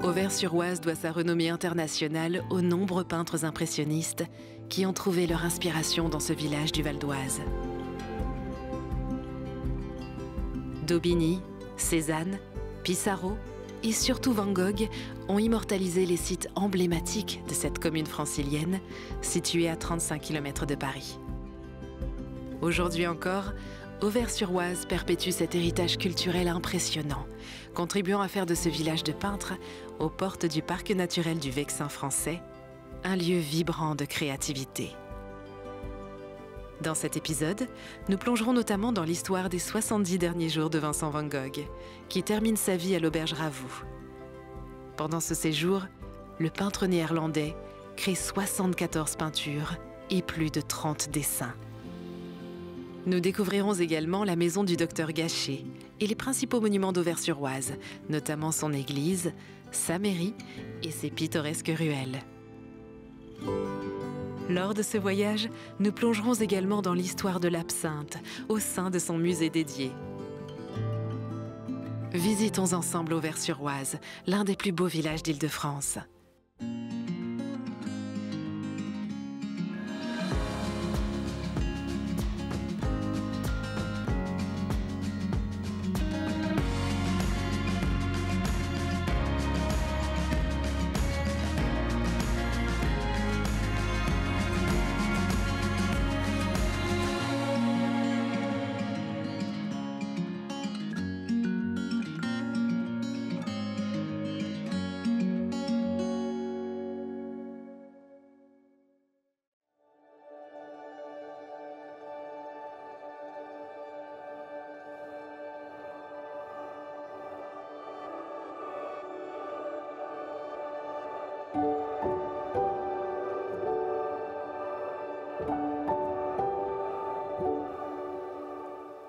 Auvers-sur-Oise doit sa renommée internationale aux nombreux peintres impressionnistes qui ont trouvé leur inspiration dans ce village du Val d'Oise. Daubigny, Cézanne, Pissarro et surtout Van Gogh ont immortalisé les sites emblématiques de cette commune francilienne située à 35 km de Paris. Aujourd'hui encore, Auvers-sur-Oise perpétue cet héritage culturel impressionnant, contribuant à faire de ce village de peintres, aux portes du parc naturel du Vexin français, un lieu vibrant de créativité. Dans cet épisode, nous plongerons notamment dans l'histoire des 70 derniers jours de Vincent Van Gogh, qui termine sa vie à l'auberge Ravoux. Pendant ce séjour, le peintre néerlandais crée 74 peintures et plus de 30 dessins. Nous découvrirons également la maison du docteur Gachet et les principaux monuments d'Auvers-sur-Oise, notamment son église, sa mairie et ses pittoresques ruelles. Lors de ce voyage, nous plongerons également dans l'histoire de l'absinthe au sein de son musée dédié. Visitons ensemble Auvers-sur-Oise, l'un des plus beaux villages d'Île-de-France.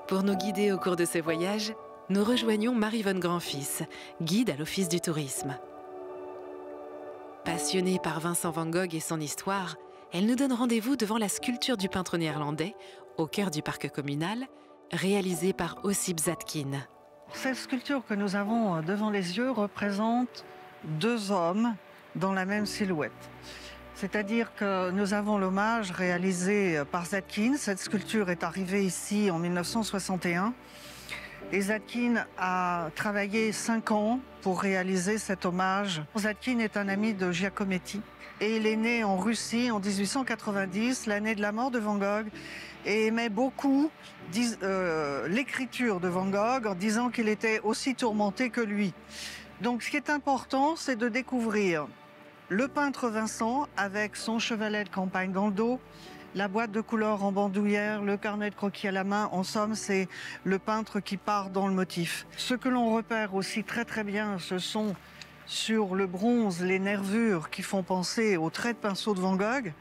Pour nous guider au cours de ce voyage, nous rejoignons Maryvonne Grandfils, guide à l'Office du tourisme. Passionnée par Vincent Van Gogh et son histoire, elle nous donne rendez-vous devant la sculpture du peintre néerlandais, au cœur du parc communal, réalisée par Ossip Zadkine. Cette sculpture que nous avons devant les yeux représente deux hommes dans la même silhouette. C'est-à-dire que nous avons l'hommage réalisé par Zadkine. Cette sculpture est arrivée ici en 1961. Et Zadkine a travaillé 5 ans pour réaliser cet hommage. Zadkine est un ami de Giacometti. Et il est né en Russie en 1890, l'année de la mort de Van Gogh, et aimait beaucoup l'écriture de Van Gogh en disant qu'il était aussi tourmenté que lui. Donc ce qui est important, c'est de découvrir le peintre Vincent avec son chevalet de campagne dans le dos, la boîte de couleurs en bandoulière, le carnet de croquis à la main. En somme, c'est le peintre qui part dans le motif. Ce que l'on repère aussi très bien, ce sont sur le bronze les nervures qui font penser aux traits de pinceau de Van Gogh.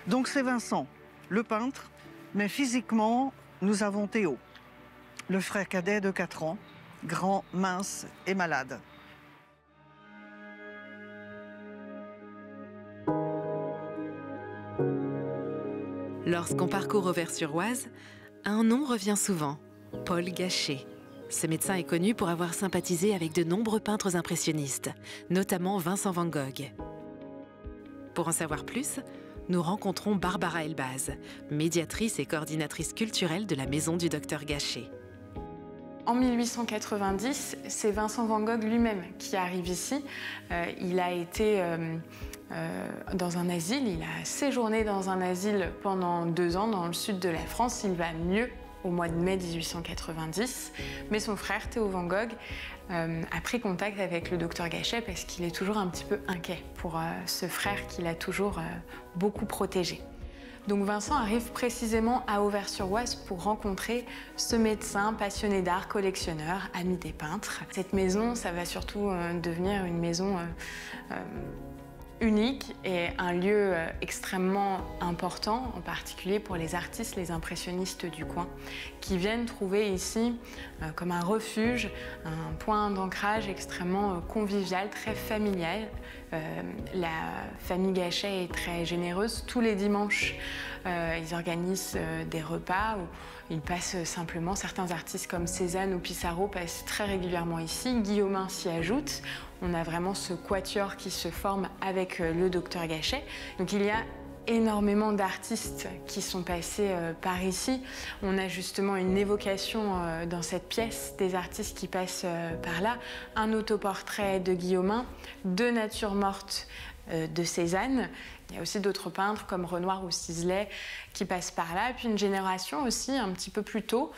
Donc c'est Vincent, le peintre, mais physiquement, nous avons Théo, le frère cadet de 4 ans, grand, mince et malade. Lorsqu'on parcourt Auvers-sur-Oise, un nom revient souvent, Paul Gachet. Ce médecin est connu pour avoir sympathisé avec de nombreux peintres impressionnistes, notamment Vincent Van Gogh. Pour en savoir plus, nous rencontrons Barbara Elbaz, médiatrice et coordinatrice culturelle de la maison du docteur Gachet. En 1890, c'est Vincent Van Gogh lui-même qui arrive ici. Il a été dans un asile, il a séjourné dans un asile pendant 2 ans dans le sud de la France. Il va mieux au mois de mai 1890, mais son frère Théo Van Gogh a pris contact avec le docteur Gachet parce qu'il est toujours un petit peu inquiet pour ce frère qu'il a toujours beaucoup protégé. Donc Vincent arrive précisément à Auvers-sur-Oise pour rencontrer ce médecin passionné d'art, collectionneur, ami des peintres. Cette maison, ça va surtout devenir une maison unique et un lieu extrêmement important, en particulier pour les artistes, les impressionnistes du coin, qui viennent trouver ici comme un refuge, un point d'ancrage extrêmement convivial, très familial. La famille Gachet est très généreuse. Tous les dimanches, Ils organisent des repas où ils passent simplement. Certains artistes comme Cézanne ou Pissarro passent très régulièrement ici. Guillaumin s'y ajoute. On a vraiment ce quatuor qui se forme avec le docteur Gachet. Donc il y a énormément d'artistes qui sont passés par ici. On a justement une évocation dans cette pièce des artistes qui passent par là. Un autoportrait de Guillaumin, deux natures mortes de Cézanne. Il y a aussi d'autres peintres comme Renoir ou Sisley qui passent par là. Et puis une génération aussi un petit peu plus tôt,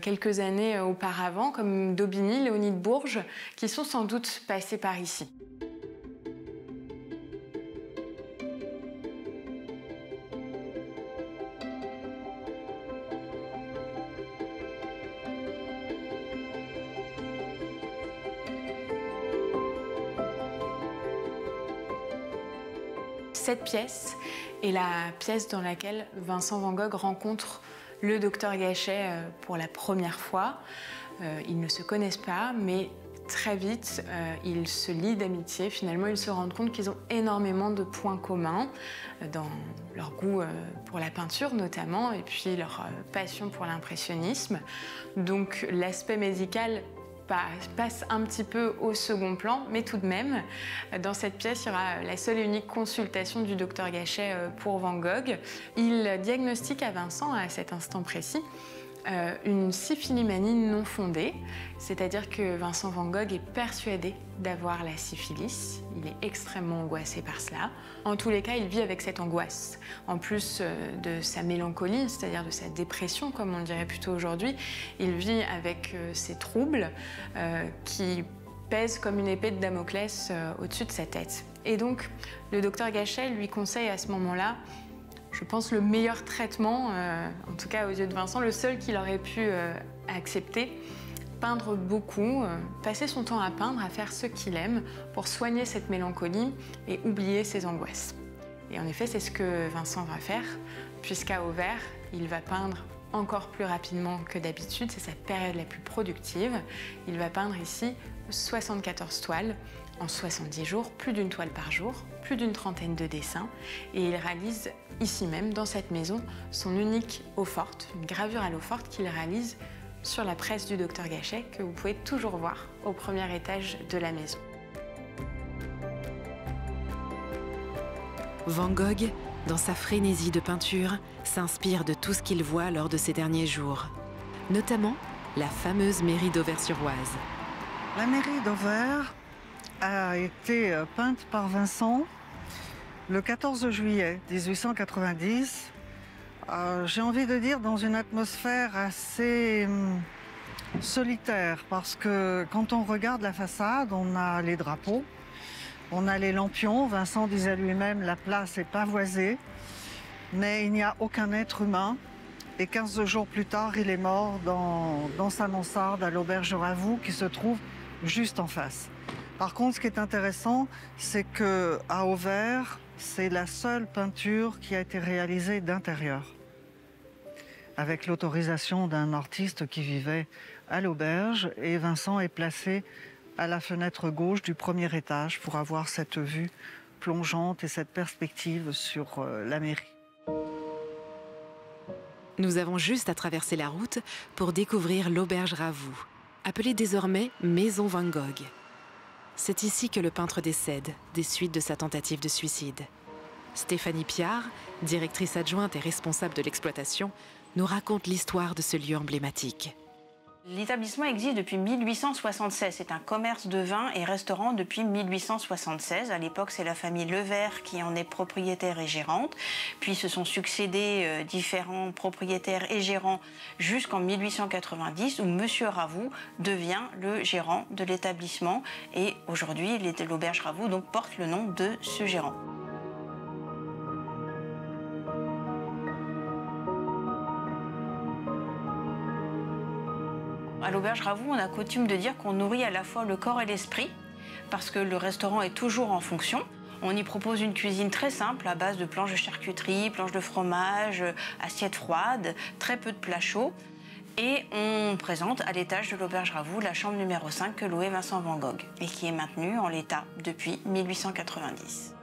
quelques années auparavant, comme Daubigny, Léonide Bourges, qui sont sans doute passés par ici. Cette pièce est la pièce dans laquelle Vincent van Gogh rencontre le docteur Gachet pour la première fois. Ils ne se connaissent pas, mais très vite, ils se lient d'amitié. Finalement, ils se rendent compte qu'ils ont énormément de points communs dans leur goût pour la peinture notamment, et puis leur passion pour l'impressionnisme. Donc l'aspect médical passe un petit peu au second plan, mais tout de même, dans cette pièce, il y aura la seule et unique consultation du docteur Gachet pour Van Gogh. Il diagnostique à Vincent, à cet instant précis, une syphilimanie non fondée, c'est-à-dire que Vincent van Gogh est persuadé d'avoir la syphilis. Il est extrêmement angoissé par cela. En tous les cas, il vit avec cette angoisse. En plus de sa mélancolie, c'est-à-dire de sa dépression, comme on dirait plutôt aujourd'hui, il vit avec ces troubles qui pèsent comme une épée de Damoclès au-dessus de sa tête. Et donc, le docteur Gachet lui conseille à ce moment-là, je pense, le meilleur traitement, en tout cas aux yeux de Vincent, le seul qu'il aurait pu accepter, peindre beaucoup, passer son temps à peindre, à faire ce qu'il aime pour soigner cette mélancolie et oublier ses angoisses. Et en effet, c'est ce que Vincent va faire, puisqu'à Auvers, il va peindre encore plus rapidement que d'habitude, c'est sa période la plus productive. Il va peindre ici 74 toiles en 70 jours, plus d'une toile par jour, plus d'une trentaine de dessins. Et il réalise ici même, dans cette maison, son unique eau-forte, une gravure à l'eau-forte qu'il réalise sur la presse du docteur Gachet, que vous pouvez toujours voir au premier étage de la maison. Van Gogh, dans sa frénésie de peinture, s'inspire de tout ce qu'il voit lors de ces derniers jours, notamment la fameuse mairie d'Auvers-sur-Oise. La mairie d'Auvers a été peinte par Vincent le 14 juillet 1890. J'ai envie de dire dans une atmosphère assez solitaire, parce que quand on regarde la façade, on a les drapeaux, on a les lampions. Vincent disait lui-même, la place est pavoisée, mais il n'y a aucun être humain. Et 15 jours plus tard, il est mort dans sa mansarde à l'auberge de Ravoux, qui se trouve juste en face. Par contre, ce qui est intéressant, c'est qu'à Auvers, c'est la seule peinture qui a été réalisée d'intérieur, avec l'autorisation d'un artiste qui vivait à l'auberge. Et Vincent est placé à la fenêtre gauche du premier étage pour avoir cette vue plongeante et cette perspective sur la mairie. Nous avons juste à traverser la route pour découvrir l'auberge Ravoux, appelée désormais Maison Van Gogh. C'est ici que le peintre décède des suites de sa tentative de suicide. Stéphanie Piard, directrice adjointe et responsable de l'exploitation, nous raconte l'histoire de ce lieu emblématique. L'établissement existe depuis 1876. C'est un commerce de vin et restaurant depuis 1876. À l'époque, c'est la famille Levert qui en est propriétaire et gérante. Puis se sont succédés différents propriétaires et gérants jusqu'en 1890, où Monsieur Ravoux devient le gérant de l'établissement. Et aujourd'hui, l'auberge Ravoux donc porte le nom de ce gérant. À l'auberge Ravoux, on a coutume de dire qu'on nourrit à la fois le corps et l'esprit, parce que le restaurant est toujours en fonction. On y propose une cuisine très simple à base de planches de charcuterie, planches de fromage, assiettes froides, très peu de plats chauds. Et on présente à l'étage de l'auberge Ravoux la chambre numéro 5 que louait Vincent van Gogh et qui est maintenue en l'état depuis 1890.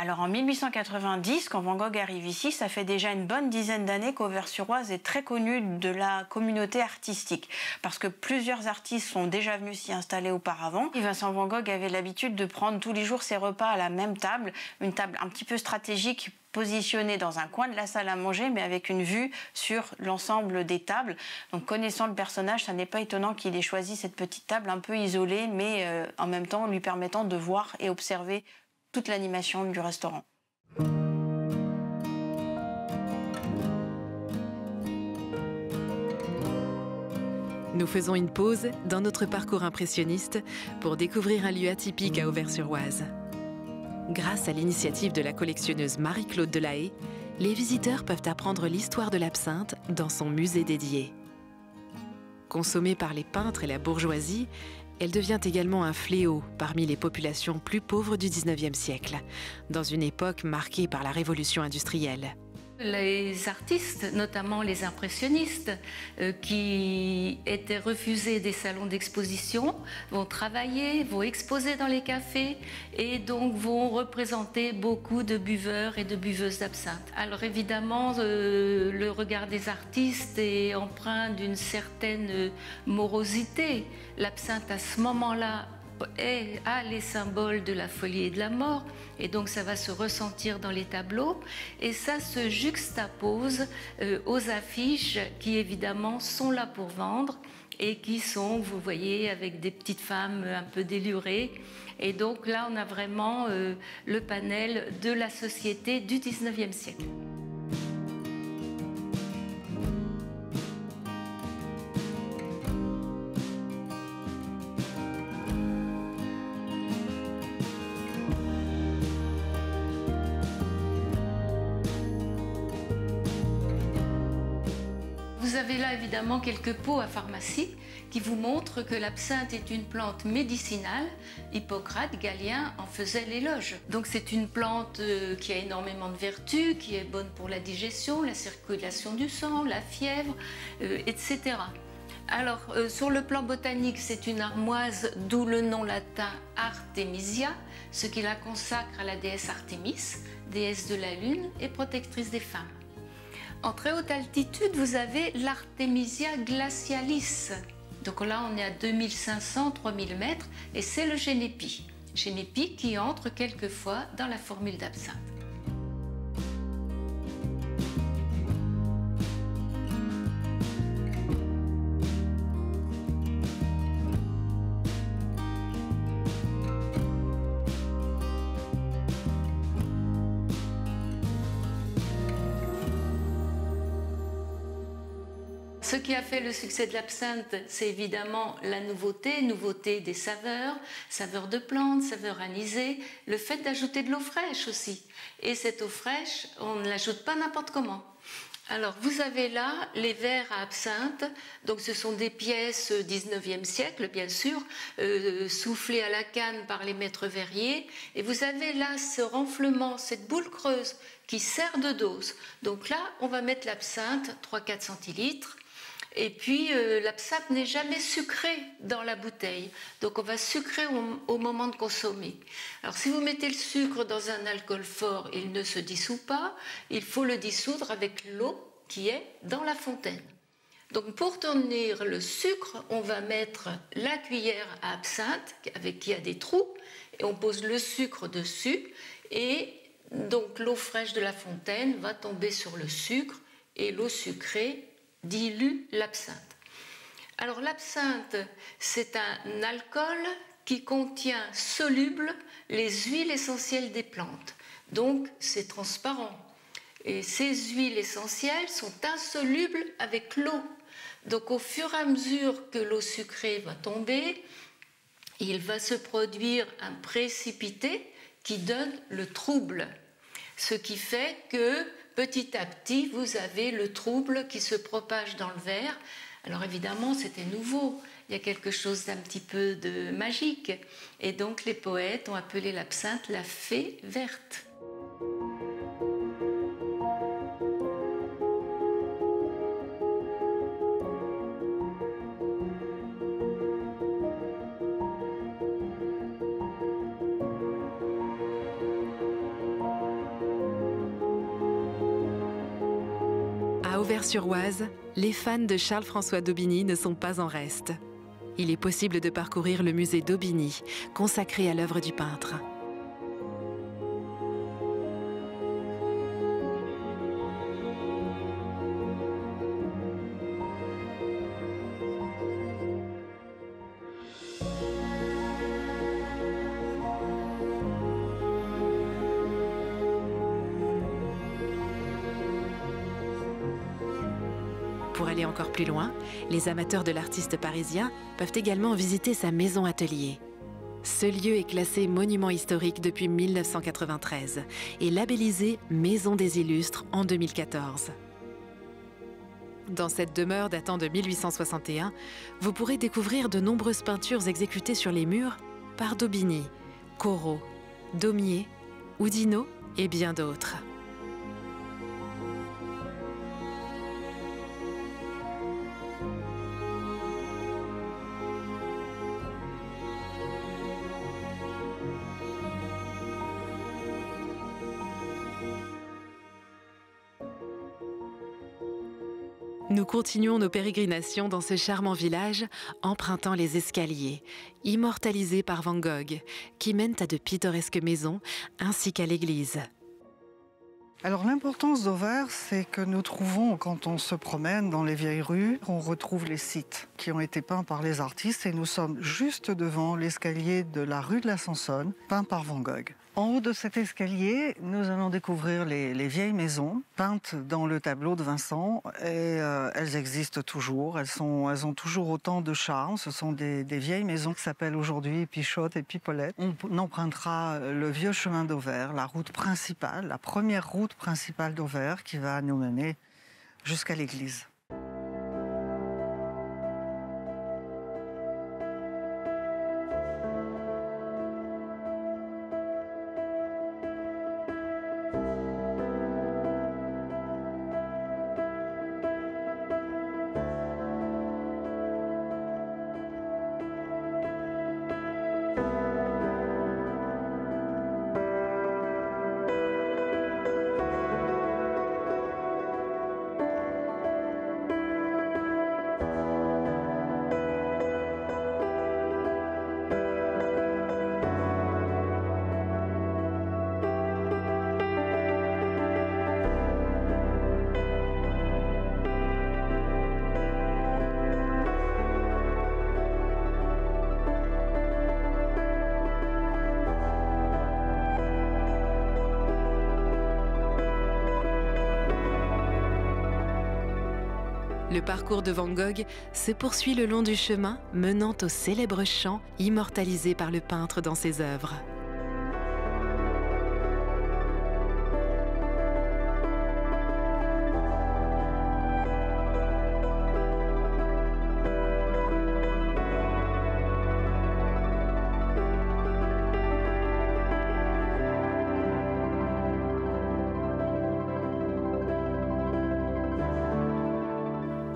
Alors en 1890, quand Van Gogh arrive ici, ça fait déjà une bonne dizaine d'années qu'Auvers-sur-Oise est très connu de la communauté artistique, parce que plusieurs artistes sont déjà venus s'y installer auparavant. Et Vincent Van Gogh avait l'habitude de prendre tous les jours ses repas à la même table, une table un petit peu stratégique, positionnée dans un coin de la salle à manger, mais avec une vue sur l'ensemble des tables. Donc connaissant le personnage, ça n'est pas étonnant qu'il ait choisi cette petite table un peu isolée, mais en même temps lui permettant de voir et observer toute l'animation du restaurant. Nous faisons une pause dans notre parcours impressionniste pour découvrir un lieu atypique à Auvers-sur-Oise. Grâce à l'initiative de la collectionneuse Marie-Claude Delahaye, les visiteurs peuvent apprendre l'histoire de l'absinthe dans son musée dédié. Consommée par les peintres et la bourgeoisie, elle devient également un fléau parmi les populations plus pauvres du XIXe siècle, dans une époque marquée par la révolution industrielle. Les artistes, notamment les impressionnistes, qui étaient refusés des salons d'exposition, vont travailler, vont exposer dans les cafés et donc vont représenter beaucoup de buveurs et de buveuses d'absinthe. Alors évidemment, le regard des artistes est empreint d'une certaine morosité. L'absinthe à ce moment-là a les symboles de la folie et de la mort, et donc ça va se ressentir dans les tableaux, et ça se juxtapose aux affiches qui évidemment sont là pour vendre et qui sont, vous voyez, avec des petites femmes un peu délurées, et donc là on a vraiment le panel de la société du XIXe siècle. Vous avez là évidemment quelques pots à pharmacie qui vous montrent que l'absinthe est une plante médicinale. Hippocrate, Galien en faisait l'éloge. Donc c'est une plante qui a énormément de vertus, qui est bonne pour la digestion, la circulation du sang, la fièvre, etc. Alors sur le plan botanique, c'est une armoise, d'où le nom latin Artemisia, ce qui la consacre à la déesse Artémis, déesse de la lune et protectrice des femmes. En très haute altitude, vous avez l'Artemisia glacialis. Donc là, on est à 2500-3000 mètres et c'est le génépi. Génépi qui entre quelquefois dans la formule d'absinthe. Ce qui a fait le succès de l'absinthe, c'est évidemment la nouveauté des saveurs, saveurs de plantes, saveurs anisées, le fait d'ajouter de l'eau fraîche aussi. Et cette eau fraîche, on ne l'ajoute pas n'importe comment. Alors vous avez là les verres à absinthe, donc ce sont des pièces 19e siècle bien sûr, soufflées à la canne par les maîtres verriers, et vous avez là ce renflement, cette boule creuse qui sert de dose. Donc là on va mettre l'absinthe, 3-4 centilitres. Et puis l'absinthe n'est jamais sucrée dans la bouteille, donc on va sucrer au moment de consommer. Alors si vous mettez le sucre dans un alcool fort, il ne se dissout pas, il faut le dissoudre avec l'eau qui est dans la fontaine. Donc pour tenir le sucre, on va mettre la cuillère à absinthe avec qui a des trous, et on pose le sucre dessus, et donc l'eau fraîche de la fontaine va tomber sur le sucre, et l'eau sucrée dilue l'absinthe. Alors l'absinthe, c'est un alcool qui contient soluble les huiles essentielles des plantes. Donc c'est transparent. Et ces huiles essentielles sont insolubles avec l'eau. Donc au fur et à mesure que l'eau sucrée va tomber, il va se produire un précipité qui donne le trouble. Ce qui fait que petit à petit, vous avez le trouble qui se propage dans le verre. Alors évidemment, c'était nouveau. Il y a quelque chose d'un petit peu de magique. Et donc les poètes ont appelé l'absinthe la fée verte. À Auvers-sur-Oise, les fans de Charles-François d'Aubigny ne sont pas en reste. Il est possible de parcourir le musée d'Aubigny, consacré à l'œuvre du peintre. Pour aller encore plus loin, les amateurs de l'artiste parisien peuvent également visiter sa maison-atelier. Ce lieu est classé monument historique depuis 1993 et labellisé Maison des Illustres en 2014. Dans cette demeure datant de 1861, vous pourrez découvrir de nombreuses peintures exécutées sur les murs par d'Aubigny, Corot, Daumier, Oudinot et bien d'autres. Nous continuons nos pérégrinations dans ce charmant village, empruntant les escaliers, immortalisés par Van Gogh, qui mènent à de pittoresques maisons, ainsi qu'à l'église. Alors l'importance d'Auvers, c'est que nous trouvons, quand on se promène dans les vieilles rues, on retrouve les sites qui ont été peints par les artistes et nous sommes juste devant l'escalier de la rue de la Sansonne, peint par Van Gogh. En haut de cet escalier, nous allons découvrir les vieilles maisons peintes dans le tableau de Vincent et elles existent toujours, elles ont toujours autant de charme. Ce sont des vieilles maisons qui s'appellent aujourd'hui Pichotte et Pipolette. On empruntera le vieux chemin d'Auvers, la route principale, la première route principale d'Auvers qui va nous mener jusqu'à l'église. Le parcours de Van Gogh se poursuit le long du chemin menant au célèbre chant immortalisé par le peintre dans ses œuvres.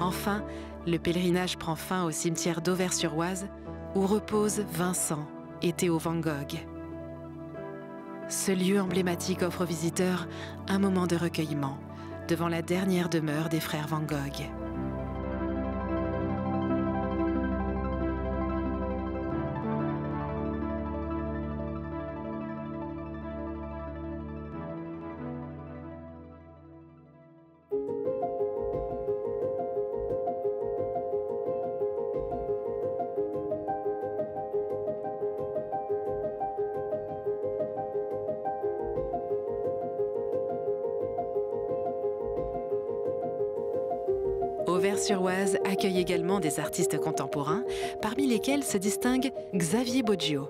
Enfin, le pèlerinage prend fin au cimetière d'Auvers-sur-Oise, où reposent Vincent et Théo Van Gogh. Ce lieu emblématique offre aux visiteurs un moment de recueillement devant la dernière demeure des frères Van Gogh. Auvers-sur-Oise accueille également des artistes contemporains, parmi lesquels se distingue Xavier Boggio.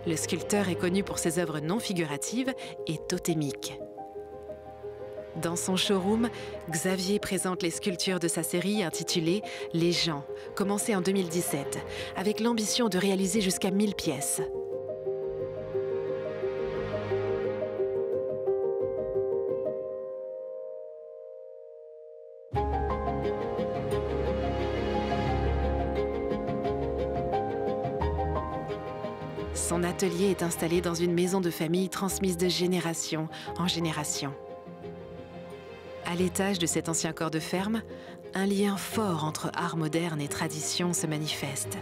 Le sculpteur est connu pour ses œuvres non figuratives et totémiques. Dans son showroom, Xavier présente les sculptures de sa série intitulée « Les gens », commencée en 2017, avec l'ambition de réaliser jusqu'à 1000 pièces. Son atelier est installé dans une maison de famille transmise de génération en génération. À l'étage de cet ancien corps de ferme, un lien fort entre art moderne et tradition se manifeste.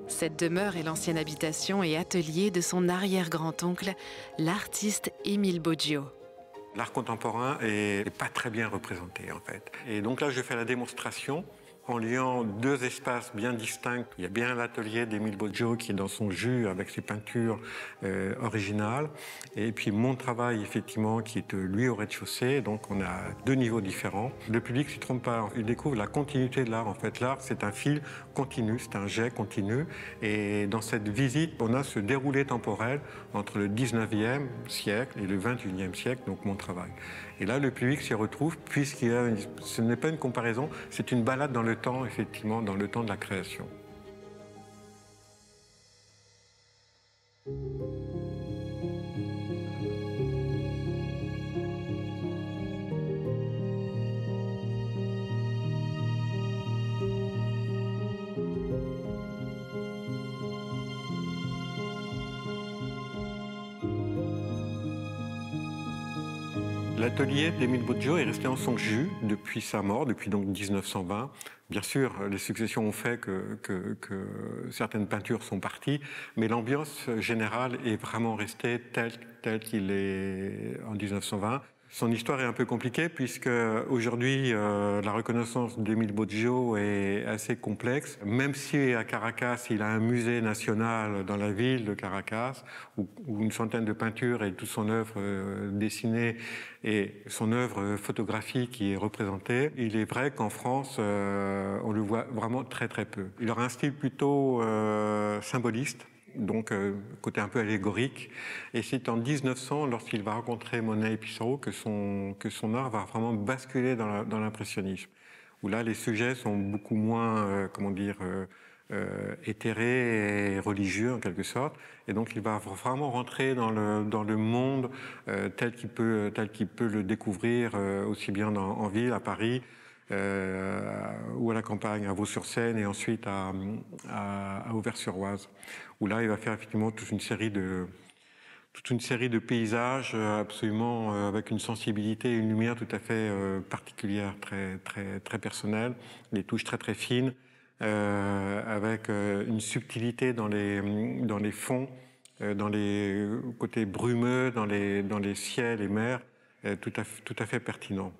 Cette demeure est l'ancienne habitation et atelier de son arrière-grand-oncle, l'artiste Émile Boggio. L'art contemporain n'est pas très bien représenté en fait. Et donc là, je fais la démonstration en liant deux espaces bien distincts. Il y a bien l'atelier d'Émile Boggio qui est dans son jus avec ses peintures originales. Et puis mon travail, effectivement, qui est lui au rez-de-chaussée. Donc on a deux niveaux différents. Le public ne s'y trompe pas. Il découvre la continuité de l'art. En fait, l'art, c'est un fil continu, c'est un jet continu. Et dans cette visite, on a ce déroulé temporel entre le 19e siècle et le 21e siècle, donc mon travail. Et là, le public s'y retrouve, ce n'est pas une comparaison, c'est une balade dans le temps, effectivement, dans le temps de la création. L'atelier d'Émile Boggio est resté en son jus depuis sa mort, depuis donc 1920. Bien sûr, les successions ont fait que certaines peintures sont parties, mais l'ambiance générale est vraiment restée telle qu'il est en 1920. Son histoire est un peu compliquée puisque aujourd'hui la reconnaissance d'Émile Boggio est assez complexe. Même si à Caracas il a un musée national dans la ville de Caracas où une centaine de peintures et toute son œuvre dessinée et son œuvre photographique qui est représentée, il est vrai qu'en France on le voit vraiment très peu. Il aura un style plutôt symboliste. Donc, côté un peu allégorique. Et c'est en 1900, lorsqu'il va rencontrer Monet et Pissarro, que son art va vraiment basculer dans l'impressionnisme. Où là, les sujets sont beaucoup moins, éthérés et religieux, en quelque sorte. Et donc, il va vraiment rentrer dans le monde tel qu'il peut le découvrir, aussi bien en ville, à Paris, ou à la campagne, à Vaux-sur-Seine et ensuite à Auvers-sur-Oise, où là il va faire effectivement toute une série de paysages absolument avec une sensibilité et une lumière tout à fait particulière, très personnelle, des touches très fines, avec une subtilité dans les fonds, dans les côtés brumeux, dans les ciels et mers, tout à fait pertinent.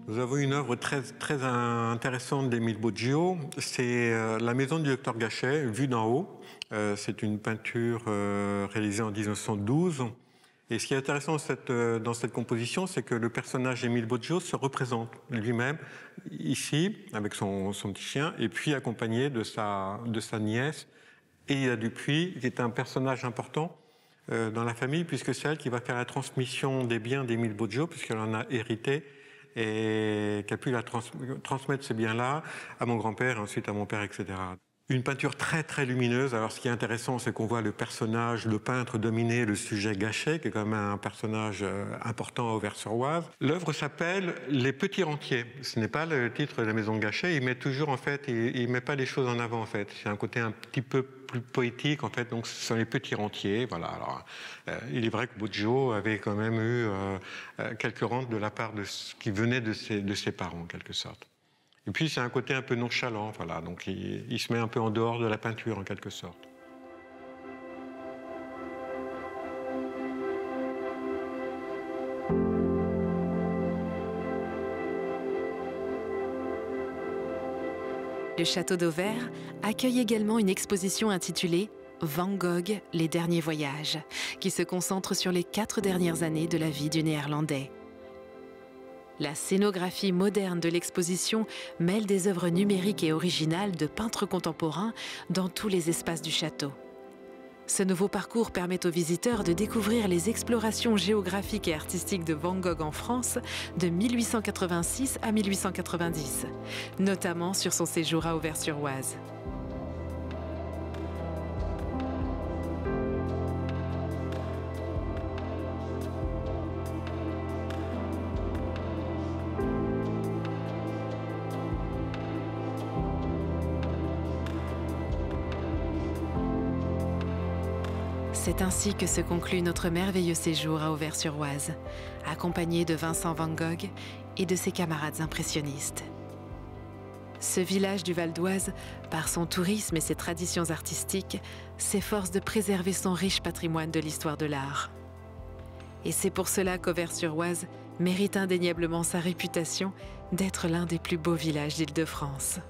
Nous avons une œuvre très intéressante d'Émile Boggio. C'est la maison du docteur Gachet, vue d'en haut. C'est une peinture réalisée en 1912. Et ce qui est intéressant dans cette composition, c'est que le personnage d'Émile Boggio se représente lui-même ici, avec son petit chien, et puis accompagné de sa nièce, Élida Dupuis, qui est un personnage important dans la famille, puisque c'est elle qui va faire la transmission des biens d'Émile Boggio, puisqu'elle en a hérité, et qui a pu transmettre ces biens-là à mon grand-père et ensuite à mon père, etc. Une peinture très lumineuse. Alors ce qui est intéressant, c'est qu'on voit le personnage, le peintre dominer le sujet Gachet, qui est quand même un personnage important à Auvers-sur-Oise. L'œuvre s'appelle Les Petits Rentiers. Ce n'est pas le titre de la maison de Gachet. Il met toujours, en fait, il met pas les choses en avant, en fait. C'est un côté un petit peu plus poétique, en fait. Donc ce sont les petits rentiers. Voilà. Alors, il est vrai que Boggio avait quand même eu quelques rentes de la part de ce qui venait de ses parents, en quelque sorte. Et puis c'est un côté un peu nonchalant, voilà. Donc il se met un peu en dehors de la peinture, en quelque sorte. Le château d'Auvers accueille également une exposition intitulée Van Gogh, les derniers voyages, qui se concentre sur les 4 dernières années de la vie du Néerlandais. La scénographie moderne de l'exposition mêle des œuvres numériques et originales de peintres contemporains dans tous les espaces du château. Ce nouveau parcours permet aux visiteurs de découvrir les explorations géographiques et artistiques de Van Gogh en France de 1886 à 1890, notamment sur son séjour à Auvers-sur-Oise. C'est ainsi que se conclut notre merveilleux séjour à Auvers-sur-Oise, accompagné de Vincent van Gogh et de ses camarades impressionnistes. Ce village du Val d'Oise, par son tourisme et ses traditions artistiques, s'efforce de préserver son riche patrimoine de l'histoire de l'art. Et c'est pour cela qu'Auvers-sur-Oise mérite indéniablement sa réputation d'être l'un des plus beaux villages d'Île-de-France.